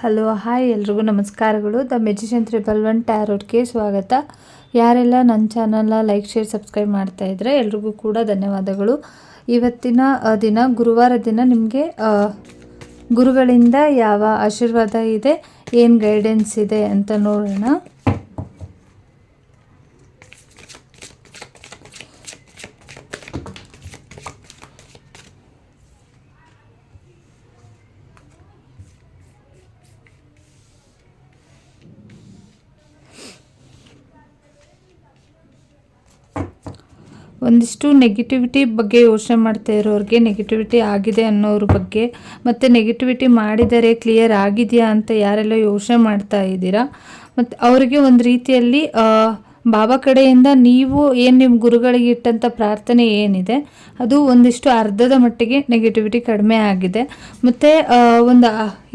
Hello hi ಎಲ್ರಿಗೂ ನಮಸ್ಕಾರಗಳು. The magician 111 ಟ್ಯಾರೋಟ್ಗೆ ಸ್ವಾಗತ. ಯಾರೆಲ್ಲ ನನ್ನ ಚಾನಲ್ನ ಲೈಕ್ ಶೇರ್ ಸಬ್ಸ್ಕ್ರೈಬ್ ಮಾಡ್ತಾ ಇದ್ರೆ ಎಲ್ರಿಗೂ ಕೂಡ ಧನ್ಯವಾದಗಳು. ಇವತ್ತಿನ ದಿನ ಗುರುವಾರ ದಿನ ನಿಮಗೆ ಗುರುಗಳಿಂದ ಯಾವ ಆಶೀರ್ವಾದ ಇದೆ, ಏನು ಗೈಡೆನ್ಸ್ ಇದೆ ಅಂತ ನೋಡೋಣ. ಒಂದಿಷ್ಟು ನೆಗೆಟಿವಿಟಿ ಬಗ್ಗೆ ಯೋಚನೆ ಮಾಡ್ತಾ ಇರೋರಿಗೆ ನೆಗೆಟಿವಿಟಿ ಆಗಿದೆ ಅನ್ನೋರ ಬಗ್ಗೆ, ಮತ್ತು ನೆಗೆಟಿವಿಟಿ ಮಾಡಿದರೆ ಕ್ಲಿಯರ್ ಆಗಿದೆಯಾ ಅಂತ ಯಾರೆಲ್ಲ ಯೋಚನೆ ಮಾಡ್ತಾ ಇದ್ದೀರಾ, ಮತ್ತು ಅವರಿಗೆ ಒಂದು ರೀತಿಯಲ್ಲಿ ಬಾಬಾ ಕಡೆಯಿಂದ ನೀವು ಏನು ನಿಮ್ಮ ಗುರುಗಳಿಗೆ ಇಟ್ಟಂಥ ಪ್ರಾರ್ಥನೆ ಏನಿದೆ ಅದು ಒಂದಿಷ್ಟು ಅರ್ಧದ ಮಟ್ಟಿಗೆ ನೆಗೆಟಿವಿಟಿ ಕಡಿಮೆ ಆಗಿದೆ. ಮತ್ತು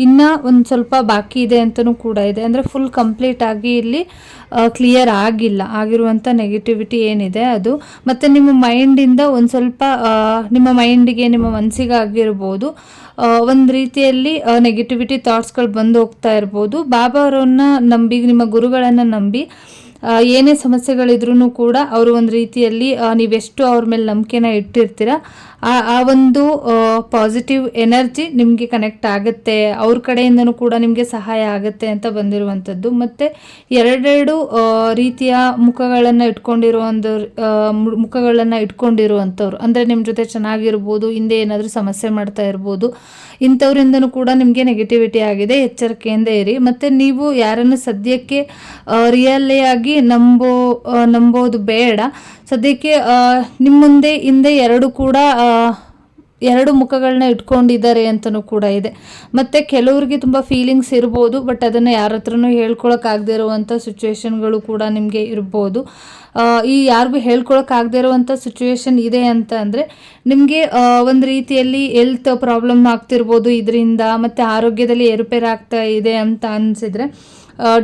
ಇನ್ನೂ ಒಂದು ಸ್ವಲ್ಪ ಬಾಕಿ ಇದೆ ಅಂತಲೂ ಕೂಡ ಇದೆ. ಅಂದರೆ ಫುಲ್ ಕಂಪ್ಲೀಟ್ ಆಗಿ ಇಲ್ಲಿ ಕ್ಲಿಯರ್ ಆಗಿರುವಂಥ ನೆಗೆಟಿವಿಟಿ ಏನಿದೆ ಅದು. ಮತ್ತು ನಿಮ್ಮ ಮೈಂಡಿಂದ ಒಂದು ಸ್ವಲ್ಪ ನಿಮ್ಮ ಮೈಂಡಿಗೆ, ನಿಮ್ಮ ಮನಸ್ಸಿಗೆ ಆಗಿರ್ಬೋದು ಒಂದು ರೀತಿಯಲ್ಲಿ ನೆಗೆಟಿವಿಟಿ ಥಾಟ್ಸ್ಗಳು ಬಂದು ಹೋಗ್ತಾ ಇರ್ಬೋದು. ಬಾಬಾ ಅವರನ್ನು ನಂಬಿ, ನಿಮ್ಮ ಗುರುಗಳನ್ನು ನಂಬಿ ಏನೇ ಸಮಸ್ಯೆಗಳಿದ್ರೂ ಕೂಡ ಅವರು ಒಂದು ರೀತಿಯಲ್ಲಿ ನೀವೆಷ್ಟು ಅವ್ರ ಮೇಲೆ ನಂಬಿಕೆನ ಇಟ್ಟಿರ್ತೀರ ಆ ಒಂದು ಪಾಸಿಟಿವ್ ಎನರ್ಜಿ ನಿಮಗೆ ಕನೆಕ್ಟ್ ಆಗುತ್ತೆ, ಅವ್ರ ಕಡೆಯಿಂದನೂ ಕೂಡ ನಿಮಗೆ ಸಹಾಯ ಆಗುತ್ತೆ ಅಂತ ಬಂದಿರುವಂಥದ್ದು. ಮತ್ತು ಎರಡೆರಡು ರೀತಿಯ ಮುಖಗಳನ್ನು ಇಟ್ಕೊಂಡಿರುವಂಥವ್ರು, ಅಂದರೆ ನಿಮ್ಮ ಜೊತೆ ಚೆನ್ನಾಗಿರ್ಬೋದು, ಹಿಂದೆ ಏನಾದರೂ ಸಮಸ್ಯೆ ಮಾಡ್ತಾ ಇರ್ಬೋದು, ಇಂಥವ್ರಿಂದನೂ ಕೂಡ ನಿಮಗೆ ನೆಗೆಟಿವಿಟಿ ಆಗಿದೆ. ಎಚ್ಚರಿಕೆಯಿಂದ ಇರಿ. ಮತ್ತು ನೀವು ಯಾರನ್ನು ಸದ್ಯಕ್ಕೆ ರಿಯಲಿಯಾಗಿ ನಂಬೋದು ಬೇಡ. ಸದ್ಯಕ್ಕೆ ನಿಮ್ಮ ಮುಂದೆ ಹಿಂದೆ ಎರಡು ಮುಖಗಳನ್ನ ಇಟ್ಕೊಂಡಿದ್ದಾರೆ ಅಂತಲೂ ಕೂಡ ಇದೆ. ಮತ್ತು ಕೆಲವ್ರಿಗೆ ತುಂಬ ಫೀಲಿಂಗ್ಸ್ ಇರ್ಬೋದು, ಬಟ್ ಅದನ್ನು ಯಾರ ಹತ್ರನೂ ಹೇಳ್ಕೊಳಕ್ಕಾಗದೇ ಇರುವಂಥ ಸಿಚುವೇಶನ್ಗಳು ಕೂಡ ನಿಮಗೆ ಇರ್ಬೋದು. ಈ ಯಾರಿಗೂ ಹೇಳ್ಕೊಳಕ್ಕಾಗದೇ ಇರುವಂಥ ಸಿಚುವೇಶನ್ ಇದೆ ಅಂತ ಅಂದರೆ ನಿಮಗೆ ಒಂದು ರೀತಿಯಲ್ಲಿ ಹೆಲ್ತ್ ಪ್ರಾಬ್ಲಮ್ ಆಗ್ತಿರ್ಬೋದು ಇದರಿಂದ, ಮತ್ತು ಆರೋಗ್ಯದಲ್ಲಿ ಏರುಪೇರು ಆಗ್ತಾ ಇದೆ ಅಂತ ಅನಿಸಿದರೆ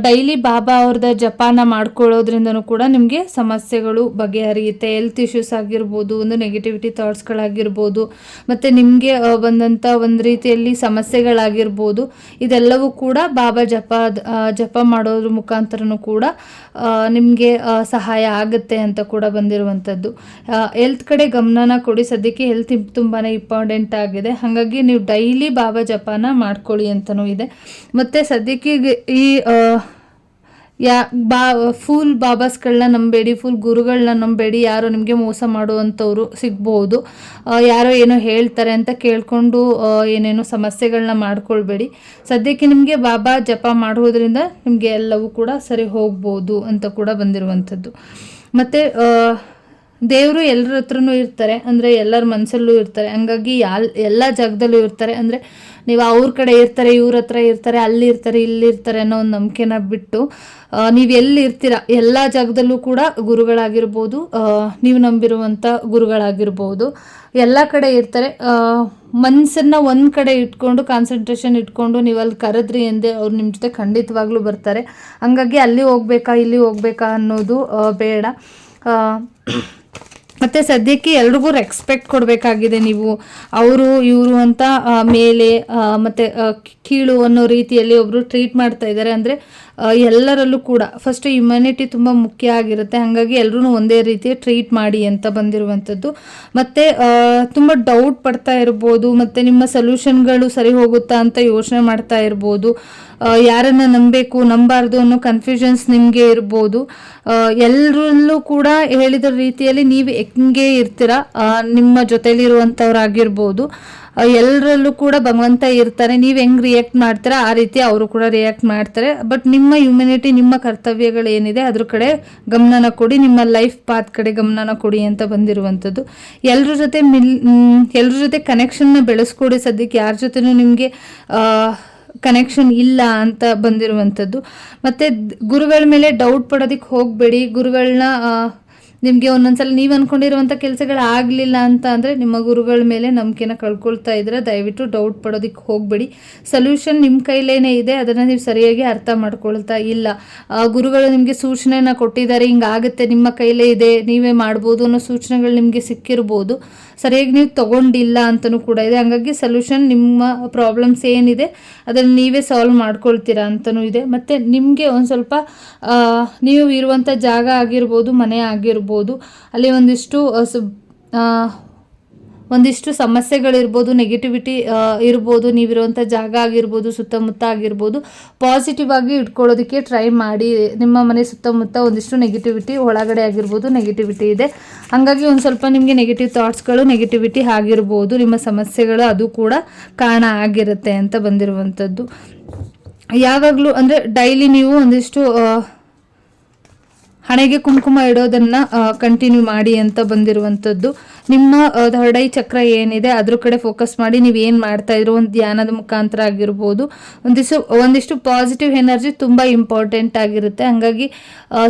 ಡೈಲಿ ಬಾಬಾ ಅವ್ರದ್ದು ಜಪಾನ ಮಾಡ್ಕೊಳ್ಳೋದ್ರಿಂದನೂ ಕೂಡ ನಿಮಗೆ ಸಮಸ್ಯೆಗಳು ಬಗೆಹರಿಯುತ್ತೆ. ಹೆಲ್ತ್ ಇಶ್ಯೂಸ್ ಆಗಿರ್ಬೋದು, ಒಂದು ನೆಗೆಟಿವಿಟಿ ಥಾಟ್ಸ್ಗಳಾಗಿರ್ಬೋದು, ಮತ್ತು ನಿಮಗೆ ಬಂದಂಥ ಒಂದು ರೀತಿಯಲ್ಲಿ ಸಮಸ್ಯೆಗಳಾಗಿರ್ಬೋದು, ಇದೆಲ್ಲವೂ ಕೂಡ ಬಾಬಾ ಜಪ ಮಾಡೋದ್ರ ಮುಖಾಂತರನೂ ಕೂಡ ನಿಮಗೆ ಸಹಾಯ ಆಗುತ್ತೆ ಅಂತ ಕೂಡ ಬಂದಿರುವಂಥದ್ದು. ಹೆಲ್ತ್ ಕಡೆ ಗಮನನ ಕೊಡಿ. ಸದ್ಯಕ್ಕೆ ಹೆಲ್ತ್ ತುಂಬಾ ಇಂಪಾರ್ಟೆಂಟ್ ಆಗಿದೆ. ಹಾಗಾಗಿ ನೀವು ಡೈಲಿ ಬಾಬಾ ಜಪಾನ ಮಾಡ್ಕೊಳ್ಳಿ ಅಂತಲೂ ಇದೆ. ಮತ್ತು ಸದ್ಯಕ್ಕೆ ಈ ಫುಲ್ ಬಾಬಾಸ್ಗಳನ್ನ ನಂಬೇಡಿ, ಫುಲ್ ಗುರುಗಳನ್ನ ನಂಬೇಡಿ. ಯಾರೋ ನಿಮಗೆ ಮೋಸ ಮಾಡುವಂಥವ್ರು ಸಿಗ್ಬೋದು. ಯಾರೋ ಏನೋ ಹೇಳ್ತಾರೆ ಅಂತ ಕೇಳಿಕೊಂಡು ಏನೇನೋ ಸಮಸ್ಯೆಗಳನ್ನ ಮಾಡ್ಕೊಳ್ಬೇಡಿ. ಸದ್ಯಕ್ಕೆ ನಿಮಗೆ ಬಾಬಾ ಜಪ ಮಾಡುವುದರಿಂದ ನಿಮಗೆ ಎಲ್ಲವೂ ಕೂಡ ಸರಿ ಹೋಗ್ಬೋದು ಅಂತ ಕೂಡ ಬಂದಿರುವಂಥದ್ದು. ಮತ್ತು ದೇವರು ಎಲ್ಲರ ಹತ್ರನೂ ಇರ್ತಾರೆ, ಅಂದರೆ ಎಲ್ಲರ ಮನಸ್ಸಲ್ಲೂ ಇರ್ತಾರೆ. ಹಂಗಾಗಿ ಎಲ್ಲ ಜಾಗದಲ್ಲೂ ಇರ್ತಾರೆ. ಅಂದರೆ ನೀವು ಅವ್ರ ಕಡೆ ಇರ್ತಾರೆ, ಇವ್ರ ಹತ್ರ ಇರ್ತಾರೆ, ಅಲ್ಲಿರ್ತಾರೆ, ಇಲ್ಲಿರ್ತಾರೆ ಅನ್ನೋ ಒಂದು ನಂಬಿಕೆನ ಬಿಟ್ಟು ನೀವು ಎಲ್ಲಿ ಇರ್ತೀರ ಎಲ್ಲ ಜಾಗದಲ್ಲೂ ಕೂಡ ಗುರುಗಳಾಗಿರ್ಬೋದು, ನೀವು ನಂಬಿರುವಂಥ ಗುರುಗಳಾಗಿರ್ಬೋದು, ಎಲ್ಲ ಕಡೆ ಇರ್ತಾರೆ. ಮನಸ್ಸನ್ನು ಒಂದು ಕಡೆ ಇಟ್ಕೊಂಡು, ಕಾನ್ಸಂಟ್ರೇಷನ್ ಇಟ್ಕೊಂಡು ನೀವು ಅಲ್ಲಿ ಕರೆದ್ರಿ ಎಂದೇ ಅವ್ರು ನಿಮ್ಮ ಜೊತೆ ಖಂಡಿತವಾಗ್ಲೂ ಬರ್ತಾರೆ. ಹಂಗಾಗಿ ಅಲ್ಲಿ ಹೋಗ್ಬೇಕಾ ಇಲ್ಲಿ ಹೋಗ್ಬೇಕಾ ಅನ್ನೋದು ಬೇಡ. ಮತ್ತು ಸದ್ಯಕ್ಕೆ ಎಲ್ರಿಗೂ ರೆಸ್ಪೆಕ್ಟ್ ಕೊಡಬೇಕಾಗಿದೆ. ನೀವು ಅವರು ಇವರು ಅಂತ ಮೇಲೆ ಮತ್ತು ಕೀಳು ಅನ್ನೋ ರೀತಿಯಲ್ಲಿ ಒಬ್ಬರು ಟ್ರೀಟ್ ಮಾಡ್ತಾ ಇದ್ದಾರೆ. ಅಂದರೆ ಎಲ್ಲರಲ್ಲೂ ಕೂಡ ಫಸ್ಟ್ ಹ್ಯುಮ್ಯಾನಿಟಿ ತುಂಬ ಮುಖ್ಯ ಆಗಿರುತ್ತೆ. ಹಾಗಾಗಿ ಎಲ್ಲರೂ ಒಂದೇ ರೀತಿ ಟ್ರೀಟ್ ಮಾಡಿ ಅಂತ ಬಂದಿರುವಂಥದ್ದು. ಮತ್ತು ತುಂಬ ಡೌಟ್ ಪಡ್ತಾ ಇರ್ಬೋದು, ಮತ್ತು ನಿಮ್ಮ ಸೊಲ್ಯೂಷನ್ಗಳು ಸರಿ ಹೋಗುತ್ತಾ ಅಂತ ಯೋಚನೆ ಮಾಡ್ತಾ ಇರ್ಬೋದು. ಯಾರನ್ನು ನಂಬಬೇಕು ನಂಬಾರ್ದು ಅನ್ನೋ ಕನ್ಫ್ಯೂಷನ್ಸ್ ನಿಮಗೆ ಇರ್ಬೋದು. ಎಲ್ಲರಲ್ಲೂ ಕೂಡ ಹೇಳಿದ ರೀತಿಯಲ್ಲಿ ನೀವು ಹೆಂಗೆ ಇರ್ತೀರ, ನಿಮ್ಮ ಜೊತೆಲಿರುವಂಥವ್ರಾಗಿರ್ಬೋದು, ಎಲ್ಲರಲ್ಲೂ ಕೂಡ ಭಗವಂತ ಇರ್ತಾರೆ. ನೀವು ಹೆಂಗೆ ರಿಯಾಕ್ಟ್ ಮಾಡ್ತೀರಾ ಆ ರೀತಿ ಅವರು ಕೂಡ ರಿಯಾಕ್ಟ್ ಮಾಡ್ತಾರೆ. ಬಟ್ ನಿಮ್ಮ ಹ್ಯುಮ್ಯಾನಿಟಿ, ನಿಮ್ಮ ಕರ್ತವ್ಯಗಳೇನಿದೆ ಅದ್ರ ಕಡೆ ಗಮನನ ಕೊಡಿ, ನಿಮ್ಮ ಲೈಫ್ ಪಾತ್ ಕಡೆ ಗಮನನ ಕೊಡಿ ಅಂತ ಬಂದಿರುವಂಥದ್ದು. ಎಲ್ಲರ ಜೊತೆ ಕನೆಕ್ಷನ್ನ ಬೆಳೆಸ್ಕೊಡಿ. ಸದ್ಯಕ್ಕೆ ಯಾರ ಜೊತೆನೂ ನಿಮಗೆ ಕನೆಕ್ಷನ್ ಇಲ್ಲ ಅಂತ ಬಂದಿರುವಂಥದ್ದು. ಮತ್ತು ಗುರುಗಳ ಮೇಲೆ ಡೌಟ್ ಪಡೋದಕ್ಕೆ ಹೋಗಬೇಡಿ. ಗುರುಗಳನ್ನ ನಿಮಗೆ ಒಂದೊಂದ್ಸಲ ನೀವು ಅಂದ್ಕೊಂಡಿರುವಂಥ ಕೆಲಸಗಳು ಆಗಲಿಲ್ಲ ಅಂತ ಅಂದರೆ ನಿಮ್ಮ ಗುರುಗಳ ಮೇಲೆ ನಂಬಿಕೆನ ಕಳ್ಕೊಳ್ತಾ ಇದ್ರೆ ದಯವಿಟ್ಟು ಡೌಟ್ ಪಡೋದಕ್ಕೆ ಹೋಗಬೇಡಿ. ಸೊಲ್ಯೂಷನ್ ನಿಮ್ಮ ಕೈಲೇನೇ ಇದೆ, ಅದನ್ನು ನೀವು ಸರಿಯಾಗಿ ಅರ್ಥ ಮಾಡ್ಕೊಳ್ತಾ ಇಲ್ಲ. ಗುರುಗಳು ನಿಮಗೆ ಸೂಚನೆನ ಕೊಟ್ಟಿದ್ದಾರೆ, ಹಿಂಗಾಗುತ್ತೆ, ನಿಮ್ಮ ಕೈಲೇ ಇದೆ, ನೀವೇ ಮಾಡ್ಬೋದು ಅನ್ನೋ ಸೂಚನೆಗಳು ನಿಮಗೆ ಸಿಕ್ಕಿರ್ಬೋದು, ಸರಿಯಾಗಿ ನೀವು ತೊಗೊಂಡಿಲ್ಲ ಅಂತಲೂ ಕೂಡ ಇದೆ. ಹಾಗಾಗಿ ಸೊಲ್ಯೂಷನ್ ನಿಮ್ಮ ಪ್ರಾಬ್ಲಮ್ಸ್ ಏನಿದೆ ಅದನ್ನು ನೀವೇ ಸಾಲ್ವ್ ಮಾಡ್ಕೊಳ್ತೀರಾ ಅಂತಲೂ ಇದೆ. ಮತ್ತು ನಿಮಗೆ ಒಂದು ಸ್ವಲ್ಪ ನೀವು ಇರುವಂಥ ಜಾಗ ಆಗಿರ್ಬೋದು, ಮನೆ ಆಗಿರ್ಬೋದು, ಅಲ್ಲಿ ಒಂದಿಷ್ಟು ಸಮಸ್ಯೆಗಳಿರ್ಬೋದು, ನೆಗೆಟಿವಿಟಿ ಇರ್ಬೋದು, ನೀವಿರುವಂಥ ಜಾಗ ಆಗಿರ್ಬೋದು, ಸುತ್ತಮುತ್ತ ಆಗಿರ್ಬೋದು, ಪಾಸಿಟಿವ್ ಆಗಿ ಇಟ್ಕೊಳ್ಳೋದಕ್ಕೆ ಟ್ರೈ ಮಾಡಿ. ನಿಮ್ಮ ಮನೆ ಸುತ್ತಮುತ್ತ ಒಂದಿಷ್ಟು ನೆಗೆಟಿವಿಟಿ ಒಳಗಡೆ ಆಗಿರ್ಬೋದು ನೆಗೆಟಿವಿಟಿ ಇದೆ, ಹಾಗಾಗಿ ಒಂದು ಸ್ವಲ್ಪ ನಿಮಗೆ ನೆಗೆಟಿವ್ ಥಾಟ್ಸ್ಗಳು, ನೆಗೆಟಿವಿಟಿ ಆಗಿರ್ಬೋದು, ನಿಮ್ಮ ಸಮಸ್ಯೆಗಳು ಅದು ಕೂಡ ಕಾರಣ ಆಗಿರುತ್ತೆ ಅಂತ ಬಂದಿರುವಂಥದ್ದು. ಯಾವಾಗಲೂ ಅಂದರೆ ಡೈಲಿ ನೀವು ಒಂದಿಷ್ಟು ಹಣೆಗೆ ಕುಂಕುಮ ಇಡೋದನ್ನು ಕಂಟಿನ್ಯೂ ಮಾಡಿ ಅಂತ ಬಂದಿರುವಂಥದ್ದು. ನಿಮ್ಮ ಥರ್ಡ್ ಐ ಚಕ್ರ ಏನಿದೆ ಅದ್ರ ಕಡೆ ಫೋಕಸ್ ಮಾಡಿ ನೀವು ಏನು ಮಾಡ್ತಾಯಿದ್ರು, ಒಂದು ಧ್ಯಾನದ ಮುಖಾಂತರ ಆಗಿರ್ಬೋದು, ಒಂದಿಷ್ಟು ಪಾಸಿಟಿವ್ ಎನರ್ಜಿ ತುಂಬ ಇಂಪಾರ್ಟೆಂಟ್ ಆಗಿರುತ್ತೆ. ಹಾಗಾಗಿ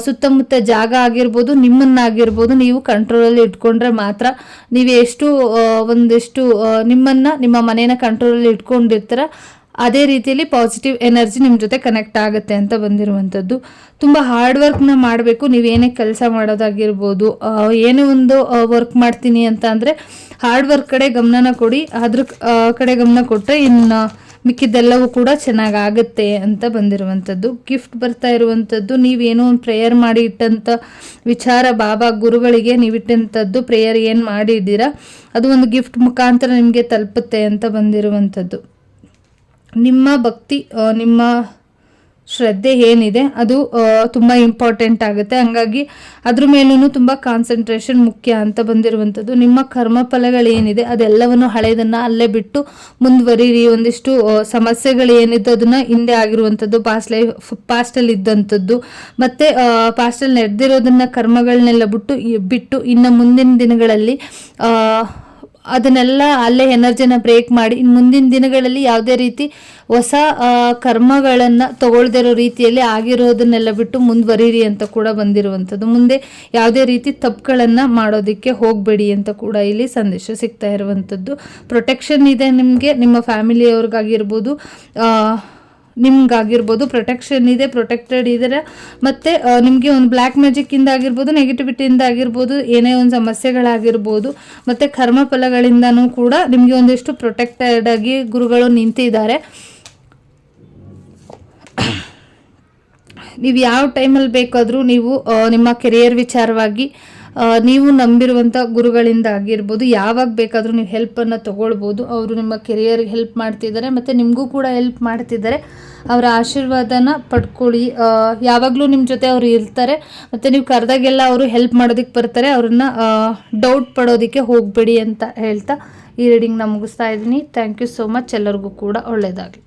ಸುತ್ತಮುತ್ತ ಜಾಗ ಆಗಿರ್ಬೋದು, ನಿಮ್ಮನ್ನಾಗಿರ್ಬೋದು ನೀವು ಕಂಟ್ರೋಲಲ್ಲಿ ಇಟ್ಕೊಂಡ್ರೆ ಮಾತ್ರ ನೀವು ಒಂದಿಷ್ಟು ನಿಮ್ಮ ಮನೇನ ಕಂಟ್ರೋಲಲ್ಲಿ ಇಟ್ಕೊಂಡಿರ್ತೀರ, ಅದೇ ರೀತಿಯಲ್ಲಿ ಪಾಸಿಟಿವ್ ಎನರ್ಜಿ ನಿಮ್ಮ ಜೊತೆ ಕನೆಕ್ಟ್ ಆಗುತ್ತೆ ಅಂತ ಬಂದಿರುವಂಥದ್ದು. ತುಂಬ ಹಾರ್ಡ್ ವರ್ಕ್ನ ಮಾಡಬೇಕು. ನೀವೇನೇ ಕೆಲಸ ಮಾಡೋದಾಗಿರ್ಬೋದು, ಏನೇ ಒಂದು ವರ್ಕ್ ಮಾಡ್ತೀನಿ ಅಂತ ಅಂದರೆ ಹಾರ್ಡ್ ವರ್ಕ್ ಕಡೆ ಗಮನನ ಕೊಡಿ, ಅದ್ರ ಕಡೆ ಗಮನ ಕೊಟ್ಟರೆ ಇನ್ನು ಮಿಕ್ಕಿದ್ದೆಲ್ಲವೂ ಕೂಡ ಚೆನ್ನಾಗಾಗುತ್ತೆ ಅಂತ ಬಂದಿರುವಂಥದ್ದು. ಗಿಫ್ಟ್ ಬರ್ತಾ ಇರುವಂಥದ್ದು, ನೀವೇನೋ ಒಂದು ಪ್ರೇಯರ್ ಮಾಡಿ ಇಟ್ಟಂಥ ವಿಚಾರ, ಬಾಬಾ ಗುರುಗಳಿಗೆ ನೀವಿಟ್ಟಂಥದ್ದು ಪ್ರೇಯರ್ ಏನು ಮಾಡಿದ್ದೀರಾ ಅದು ಒಂದು ಗಿಫ್ಟ್ ಮುಖಾಂತರ ನಿಮಗೆ ತಲುಪುತ್ತೆ ಅಂತ ಬಂದಿರುವಂಥದ್ದು. ನಿಮ್ಮ ಭಕ್ತಿ, ನಿಮ್ಮ ಶ್ರದ್ಧೆ ಏನಿದೆ ಅದು ತುಂಬ ಇಂಪಾರ್ಟೆಂಟ್ ಆಗುತ್ತೆ. ಹಂಗಾಗಿ ಅದ್ರ ಮೇಲೂ ತುಂಬ ಕಾನ್ಸಂಟ್ರೇಷನ್ ಮುಖ್ಯ ಅಂತ ಬಂದಿರುವಂಥದ್ದು. ನಿಮ್ಮ ಕರ್ಮಫಲಗಳೇನಿದೆ ಅದೆಲ್ಲವನ್ನು ಹಳೆಯದನ್ನು ಅಲ್ಲೇ ಬಿಟ್ಟು ಮುಂದುವರಿರಿ. ಒಂದಿಷ್ಟು ಸಮಸ್ಯೆಗಳು ಏನಿದೆ ಅದನ್ನು ಹಿಂದೆ ಆಗಿರುವಂಥದ್ದು, ಪಾಸ್ಟಲ್ಲಿ ಇದ್ದಂಥದ್ದು, ಮತ್ತು ಪಾಸ್ಟಲ್ಲಿ ನಡೆದಿರೋದನ್ನು ಕರ್ಮಗಳನ್ನೆಲ್ಲ ಬಿಟ್ಟು ಇನ್ನು ಮುಂದಿನ ದಿನಗಳಲ್ಲಿ ಅದನ್ನೆಲ್ಲ ಅಲ್ಲೇ ಎನರ್ಜಿನ ಬ್ರೇಕ್ ಮಾಡಿ ಇನ್ನು ಮುಂದಿನ ದಿನಗಳಲ್ಲಿ ಯಾವುದೇ ರೀತಿ ಹೊಸ ಕರ್ಮಗಳನ್ನು ತಗೊಳ್ದಿರೋ ರೀತಿಯಲ್ಲಿ ಆಗಿರೋದನ್ನೆಲ್ಲ ಬಿಟ್ಟು ಮುಂದುವರಿರಿ ಅಂತ ಕೂಡ ಬಂದಿರುವಂಥದ್ದು. ಮುಂದೆ ಯಾವುದೇ ರೀತಿ ತಪ್ಪುಗಳನ್ನು ಮಾಡೋದಕ್ಕೆ ಹೋಗಬೇಡಿ ಅಂತ ಕೂಡ ಇಲ್ಲಿ ಸಂದೇಶ ಸಿಗ್ತಾ ಇರುವಂಥದ್ದು. ಪ್ರೊಟೆಕ್ಷನ್ ಇದೆ ನಿಮಗೆ, ನಿಮ್ಮ ಫ್ಯಾಮಿಲಿಯವ್ರಿಗಾಗಿರ್ಬೋದು, ನಿಮ್ಗಾಗಿರ್ಬೋದು ಪ್ರೊಟೆಕ್ಷನ್ ಇದೆ, ಪ್ರೊಟೆಕ್ಟೆಡ್ ಇದ್ದೀರಾ. ಮತ್ತು ನಿಮಗೆ ಒಂದು ಬ್ಲ್ಯಾಕ್ ಮ್ಯಾಜಿಕ್ಕಿಂದ ಆಗಿರ್ಬೋದು, ನೆಗೆಟಿವಿಟಿಯಿಂದ ಆಗಿರ್ಬೋದು, ಏನೇ ಒಂದು ಸಮಸ್ಯೆಗಳಾಗಿರ್ಬೋದು, ಮತ್ತು ಕರ್ಮಫಲಗಳಿಂದನೂ ಕೂಡ ನಿಮಗೆ ಒಂದಿಷ್ಟು ಪ್ರೊಟೆಕ್ಟೆಡ್ ಆಗಿ ಗುರುಗಳು ನಿಂತಿದ್ದಾರೆ. ನೀವು ಯಾವ ಟೈಮಲ್ಲಿ ಬೇಕಾದರೂ ನೀವು ನಿಮ್ಮ ಕೆರಿಯರ್ ವಿಚಾರವಾಗಿ ನೀವು ನಂಬಿರುವಂಥ ಗುರುಗಳಿಂದ ಆಗಿರ್ಬೋದು ಯಾವಾಗ ಬೇಕಾದರೂ ನೀವು ಹೆಲ್ಪನ್ನು ತೊಗೊಳ್ಬೋದು. ಅವರು ನಿಮ್ಮ ಕೆರಿಯರ್ಗೆ ಹೆಲ್ಪ್ ಮಾಡ್ತಿದ್ದಾರೆ ಮತ್ತು ನಿಮಗೂ ಕೂಡ ಹೆಲ್ಪ್ ಮಾಡ್ತಿದ್ದಾರೆ. ಅವರ ಆಶೀರ್ವಾದನ ಪಡ್ಕೊಳ್ಳಿ. ಯಾವಾಗಲೂ ನಿಮ್ಮ ಜೊತೆ ಅವರು ಇರ್ತಾರೆ ಮತ್ತು ನೀವು ಕರೆದಾಗೆಲ್ಲ ಅವರು ಹೆಲ್ಪ್ ಮಾಡೋದಕ್ಕೆ ಬರ್ತಾರೆ. ಅವ್ರನ್ನ ಡೌಟ್ ಪಡೋದಕ್ಕೆ ಹೋಗಬೇಡಿ ಅಂತ ಹೇಳ್ತಾ ಈ ರೀಡಿಂಗ್ನ ಮುಗಿಸ್ತಾ ಇದ್ದೀನಿ. Thank you so much. ಎಲ್ಲರಿಗೂ ಕೂಡ ಒಳ್ಳೆಯದಾಗಲಿ.